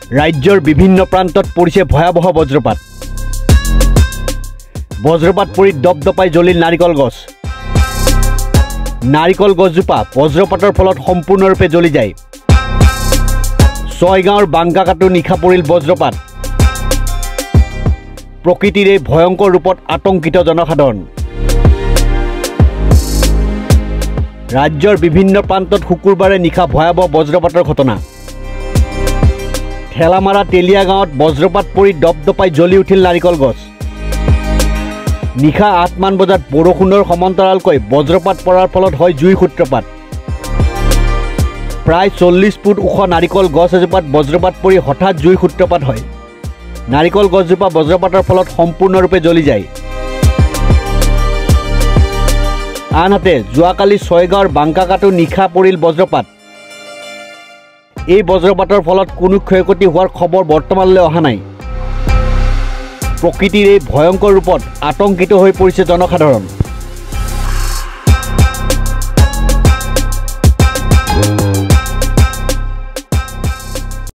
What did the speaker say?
ৰাজ্যৰ বিভিন্ন প্ৰান্তত পৰিছে ভয়াৱহ বজ্ৰপাত। বজ্ৰপাত পৰি দপদপাই জ্বলিল নাৰিকল গছ। নাৰিকল গছজোপা বজ্ৰপাতৰ ফলত সম্পূৰ্ণৰূপে জ্বলি যায়। ছয়গাঁৱৰ বাংকাকাটো নিশা পৰিল বজ্ৰপাত। প্ৰকৃতিৰ এই ভয়ংকৰ ৰূপত আতংকিত জনসাধাৰণ। ৰাজ্যৰ বিভিন্ন প্ৰান্তত শুকুৰবাৰে নিশা ভয়াৱহ বজ্ৰপাতৰ ঘটনা। ঠেলামাৰা তেলিয়া গাঁৱত বজ্ৰপাত পৰি দপদপাই জ্বলি উঠিল নাৰিকল গছ। নিশা ৮ মান বজাত বৰষুণৰ সমান্তৰালকৈ বজ্ৰপাত পৰাৰ ফলত হয় জুইৰ সূত্ৰপাত। প্ৰায় ৪০ ফুট ওখ নাৰিকল গছ এজোপাত বজ্ৰপাত পৰি হঠাৎ জুইৰ সূত্ৰপাত হয়। নাৰিকল গছজোপা বজ্ৰপাতৰ ফলত সম্পূৰ্ণৰূপে জ্বলি যায়। আনহাতে যোৱাকালি ছয়গাঁৱৰ বাংকাকাটো নিশা পৰিল বজ্ৰপাত। এই বজ্ৰপাতৰ ফলত কোনো ক্ষয়ক্ষতি হোৱাৰ খবৰ বৰ্তমানলৈ অহা নাই। প্ৰকৃতিৰ এই ভয়ংকৰ ৰূপত আতংকিত হৈ পৰিছে জনসাধাৰণ।